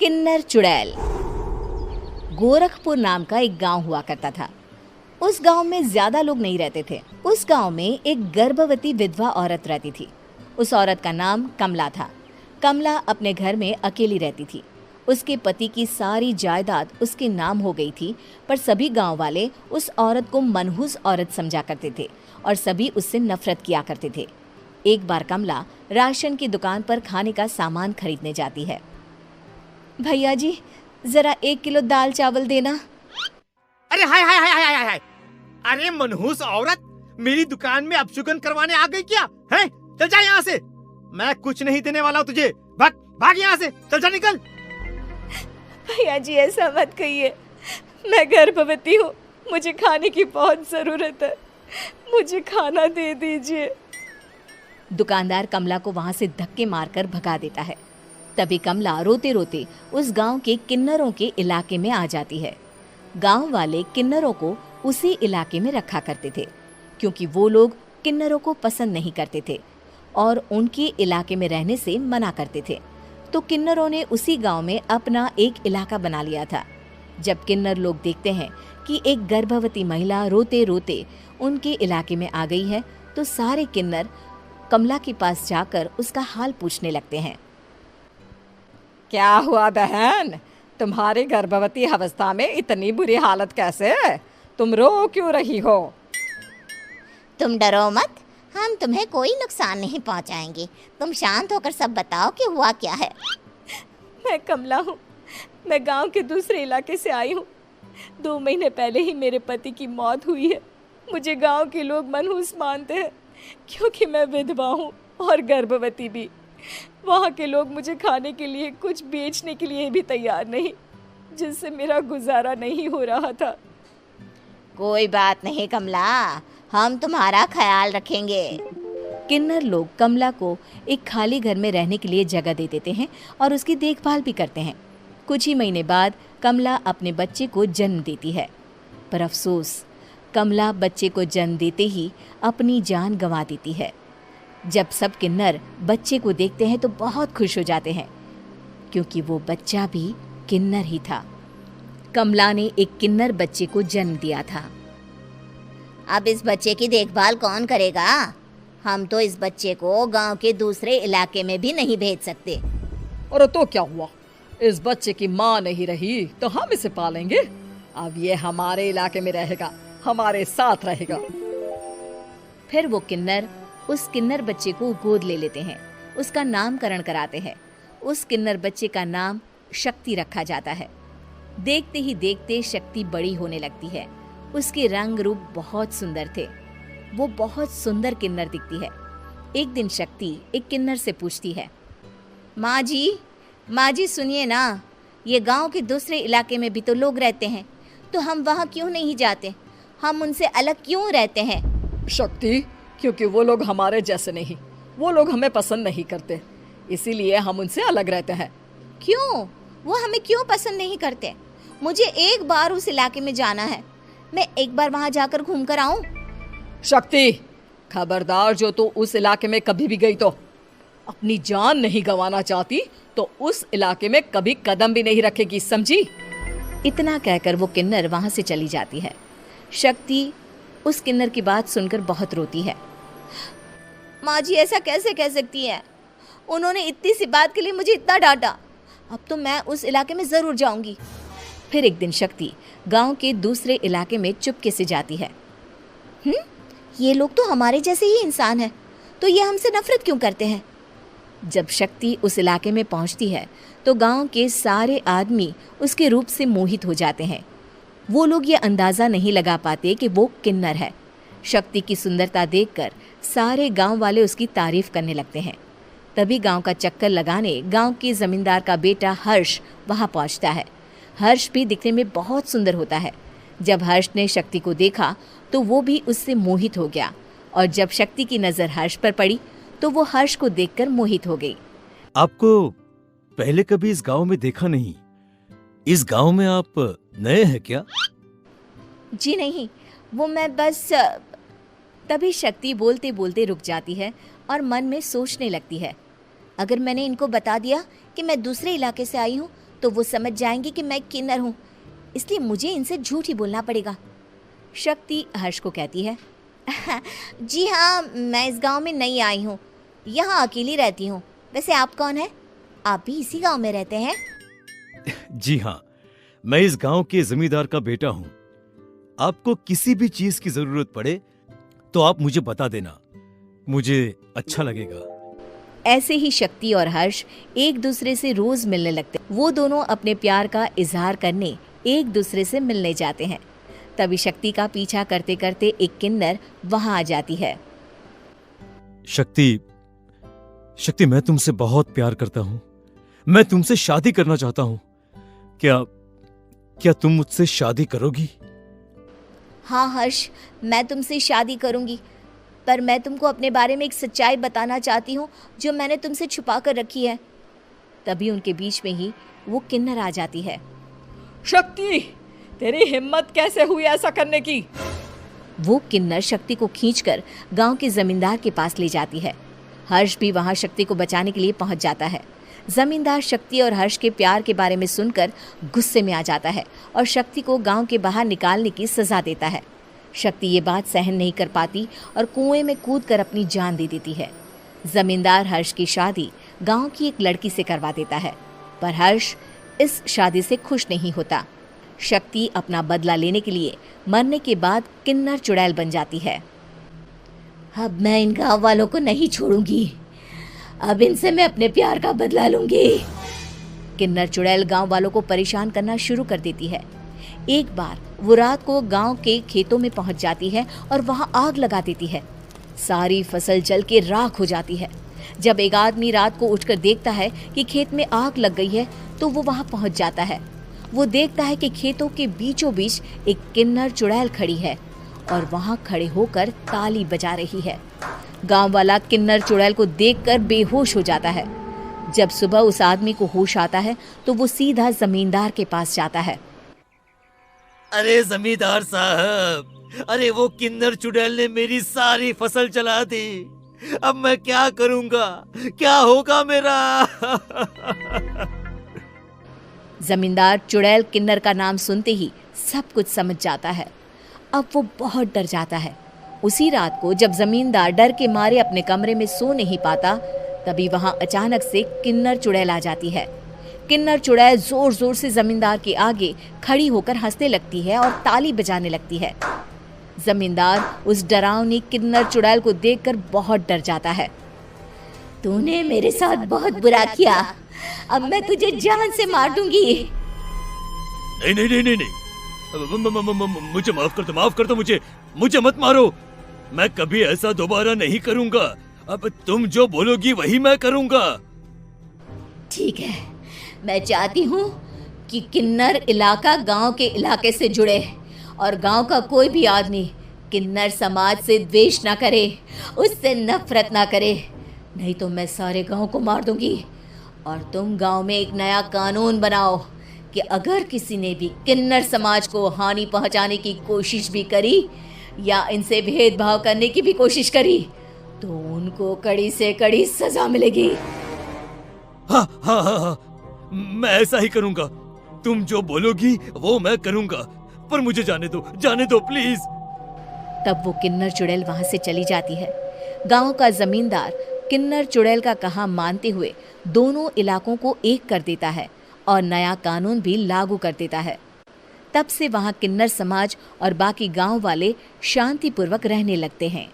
किन्नर चुड़ैल। गोरखपुर नाम का एक गांव हुआ करता था। उस गांव में ज्यादा लोग नहीं रहते थे। उस गांव में एक गर्भवती विधवा औरत रहती थी। उस औरत का नाम कमला था। कमला अपने घर में अकेली रहती थी। उसके पति की सारी जायदाद उसके नाम हो गई थी, पर सभी गांव वाले उस औरत को मनहूस औरत समझा करते थे और सभी उससे नफरत किया करते थे। एक बार कमला राशन की दुकान पर खाने का सामान खरीदने जाती है। भैया जी, जरा 1 किलो दाल चावल देना। अरे हाय हाय हाय हाय हाय हाय! अरे मनहूस औरत, मेरी दुकान में अपशुगन करवाने आ गई क्या? हैं? चल जा यहाँ से। मैं कुछ नहीं देने वाला हूँ तुझे। भाग भाग यहाँ से, चल जा निकल। भैया जी, ऐसा मत कहिए। मैं गर्भवती हूँ, मुझे खाने की बहुत जरूरत है। मुझे खाना दे दीजिए। दुकानदार कमला को वहां से धक्के मारकर भगा देता है। तभी कमला रोते रोते उस गांव के किन्नरों के इलाके में आ जाती है। गांव वाले किन्नरों को उसी इलाके में रखा करते थे, क्योंकि वो लोग किन्नरों को पसंद नहीं करते थे और उनके इलाके में रहने से मना करते थे। तो किन्नरों ने उसी गांव में अपना एक इलाका बना लिया था। जब किन्नर लोग देखते हैं कि एक गर्भवती महिला रोते रोते उनके इलाके में आ गई है, तो सारे किन्नर कमला के पास जाकर उसका हाल पूछने लगते हैं। क्या हुआ बहन, तुम्हारी गर्भवती अवस्था में इतनी बुरी हालत कैसे? तुम रो क्यों रही हो? तुम डरो मत, हम तुम्हें कोई नुकसान नहीं पहुंचाएंगे। तुम शांत होकर सब बताओ कि हुआ क्या है। मैं कमला हूँ। मैं गांव के दूसरे इलाके से आई हूँ। 2 महीने पहले ही मेरे पति की मौत हुई है। मुझे गांव के लोग मनहूस मानते हैं, क्योंकि मैं विधवा हूँ और गर्भवती भी। वहाँ के लोग मुझे खाने के लिए कुछ बेचने के लिए भी तैयार नहीं, जिससे मेरा गुजारा नहीं हो रहा था। कोई बात नहीं कमला, हम तुम्हारा ख्याल रखेंगे। किन्नर लोग कमला को एक खाली घर में रहने के लिए जगह दे देते हैं और उसकी देखभाल भी करते हैं। कुछ ही महीने बाद कमला अपने बच्चे को जन्म देती है, पर अफसोस, कमला बच्चे को जन्म देते ही अपनी जान गंवा देती है। जब सब किन्नर बच्चे को देखते हैं तो बहुत खुश हो जाते हैं, क्योंकि वो बच्चा भी किन्नर ही था। कमला ने एक किन्नर बच्चे को जन्म दिया था। अब इस बच्चे की देखभाल कौन करेगा? हम तो इस बच्चे को गांव के दूसरे इलाके में भी नहीं भेज सकते। और तो क्या हुआ, इस बच्चे की माँ नहीं रही तो हम इसे पालेंगे। अब ये हमारे इलाके में रहेगा, हमारे साथ रहेगा। फिर वो किन्नर उस किन्नर बच्चे को गोद ले लेते हैं, उसका नामकरण कराते हैं। उस किन्नर बच्चे का नाम शक्ति रखा जाता है। देखते ही देखते शक्ति बड़ी होने लगती है। उसके रंग रूप बहुत सुंदर थे। वो बहुत सुंदर किन्नर दिखती है। एक दिन शक्ति एक किन्नर से पूछती है, माँ जी सुनिए ना, ये गांव के दूसरे इलाके में भी तो लोग रहते हैं, तो हम वहाँ क्यों नहीं जाते? हम उनसे अलग क्यों रहते हैं? शक्ति, क्योंकि वो लोग हमारे जैसे नहीं, वो लोग हमें पसंद नहीं करते, इसीलिए हम उनसे अलग रहते हैं। क्यों? वो हमें क्यों पसंद नहीं करते? मुझे एक बार उस इलाके में जाना है। मैं एक बार वहाँ जाकर घूम कर आऊँ। शक्ति, खबरदार, जो तू उस इलाके में कभी भी गई तो अपनी जान नहीं गंवाना चाहती तो उस इलाके में कभी कदम भी नहीं रखेगी, समझी? इतना कहकर वो किन्नर वहाँ से चली जाती है। शक्ति उस किन्नर की बात सुनकर बहुत रोती है। माँ जी, ऐसा कैसे कह सकती है? उन्होंने इतनी सी बात के लिए मुझे इतना डांटा। अब तो मैं उस इलाके में ज़रूर जाऊंगी। फिर एक दिन शक्ति गांव के दूसरे इलाके में चुपके से जाती है। ये लोग तो हमारे जैसे ही इंसान हैं, तो ये हमसे नफरत क्यों करते हैं? जब शक्ति उस इलाके में पहुंचती है तो गांव के सारे आदमी उसके रूप से मोहित हो जाते हैं। वो लोग ये अंदाज़ा नहीं लगा पाते कि वो किन्नर है। शक्ति की सुंदरता देखकर सारे गांव वाले उसकी तारीफ करने लगते हैं। तभी गांव का चक्कर लगाने गांव के जमींदार का बेटा हर्ष वहां पहुंचता है। हर्ष भी दिखने में बहुत सुंदर होता है। जब हर्ष ने शक्ति को देखा तो वो भी उससे मोहित हो गया, और जब शक्ति की नज़र हर्ष पर पड़ी तो वो हर्ष को देखकर मोहित हो गई। आपको पहले कभी इस गांव में देखा नहीं। इस गांव में आप नए हैं क्या? जी नहीं, वो मैं बस। तभी शक्ति बोलते बोलते रुक जाती है और मन में सोचने लगती है, अगर मैंने इनको बता दिया कि मैं दूसरे इलाके से आई हूँ, तो तो वो समझ जाएंगे कि मैं किन्नर हूँ, इसलिए मुझे इनसे झूठ ही बोलना पड़ेगा। शक्ति हर्ष को कहती है, जी हाँ, मैं इस गांव में नई आई हूँ, यहाँ अकेली रहती हूँ। वैसे आप कौन है? आप भी इसी गांव में रहते हैं? जी हाँ, मैं इस गांव के जमींदार का बेटा हूँ। आपको किसी भी चीज की जरूरत पड़े तो आप मुझे बता देना, मुझे अच्छा लगेगा। ऐसे ही शक्ति और हर्ष एक दूसरे से रोज मिलने लगते। वो दोनों अपने प्यार का इजहार करने एक दूसरे से मिलने जाते हैं। तभी शक्ति का पीछा करते करते एक किन्नर वहां आ जाती है। शक्ति, मैं तुमसे बहुत प्यार करता हूँ। मैं तुमसे शादी करना चाहता हूँ। क्या तुम मुझसे शादी करोगी? हाँ हर्ष, मैं तुमसे शादी करूँगी, पर मैं तुमको अपने बारे में एक सच्चाई बताना चाहती हूँ जो मैंने तुमसे छुपा कर रखी है। तभी उनके बीच में ही वो किन्नर आ जाती है। शक्ति, तेरी हिम्मत कैसे हुई ऐसा करने की? वो किन्नर शक्ति को खींचकर गांव के जमींदार के पास ले जाती है। हर्ष भी वहां शक्ति को बचाने के लिए पहुंच जाता है। जमींदार शक्ति और हर्ष के प्यार के बारे में सुनकर गुस्से में आ जाता है और शक्ति को गांव के बाहर निकालने की सजा देता है। शक्ति ये बात सहन नहीं कर पाती और कुएं में कूदकर अपनी जान दे देती है। जमींदार हर्ष की शादी गांव की एक लड़की से करवा देता है, पर हर्ष इस शादी से खुश नहीं होता। शक्ति अपना बदला लेने के लिए मरने के बाद किन्नर चुड़ैल बन जाती है। अब मैं इन गाँव वालों को नहीं छोड़ूंगी, अब इनसे मैं अपने प्यार का बदला लूंगी। किन्नर चुड़ैल गांव वालों को परेशान करना शुरू कर देती है। एक बार वो रात को गांव के खेतों में पहुंच जाती है और वहां आग लगा देती है। सारी फसल जल के राख हो जाती है। जब एक आदमी रात को उठकर देखता है कि खेत में आग लग गई है तो वो वहां पहुंच जाता है। वो देखता है कि खेतों के बीचों बीच एक किन्नर चुड़ैल खड़ी है और वहां खड़े होकर ताली बजा रही है। गांव वाला किन्नर चुड़ैल को देखकर बेहोश हो जाता है। जब सुबह उस आदमी को होश आता है तो वो सीधा जमींदार के पास जाता है। अरे जमींदार साहब, अरे वो किन्नर चुड़ैल ने मेरी सारी फसल जला दी। अब मैं क्या करूंगा? क्या होगा मेरा? जमींदार चुड़ैल किन्नर का नाम सुनते ही सब कुछ समझ जाता है। अब वो बहुत डर जाता है। उसी रात को जब जमींदार डर के मारे अपने कमरे में सो नहीं पाता, तभी वहां अचानक से किन्नर चुड़ैल आ जाती है। किन्नर चुड़ैल जोर जोर से जमींदार के आगे खड़ी होकर हंसने लगती है और ताली बजाने लगती है। जमींदार उस डरावनी किन्नर चुड़ैल को देखकर बहुत डर जाता है। तूने मेरे साथ बहुत बुरा किया, अब मैं तुझे जान से मार दूंगी। नहीं नहीं नहीं नहीं, नहीं। मुझे माफ कर दो, मुझे मत मारो। मैं कभी ऐसा दोबारा नहीं करूंगा। अब तुम जो बोलोगी वही मैं करूंगा। ठीक है, मैं चाहती हूँ कि किन्नर इलाका गांव के इलाके से जुड़े और गांव का कोई भी आदमी किन्नर समाज से द्वेष ना करे, उससे नफरत ना करे, नहीं तो मैं सारे गांव को मार दूंगी। और तुम गांव में एक नया कानून बनाओ कि अगर किसी ने भी किन्नर समाज को हानि पहुंचाने की कोशिश भी करी या इनसे भेदभाव करने की भी कोशिश करी तो उनको कड़ी से कड़ी सजा मिलेगी। हाँ हाँ हाँ हाँ, मैं ऐसा ही करूंगा। तुम जो बोलोगी वो मैं करूंगा, पर मुझे जाने दो प्लीज। तब वो किन्नर चुड़ैल वहां से चली जाती है। गांव का जमींदार किन्नर चुड़ैल का कहा मानते हुए दोनों इलाकों को एक कर देता है और नया कानून भी लागू कर देता है। तब से वहां किन्नर समाज और बाकी गांव वाले शांतिपूर्वक रहने लगते हैं।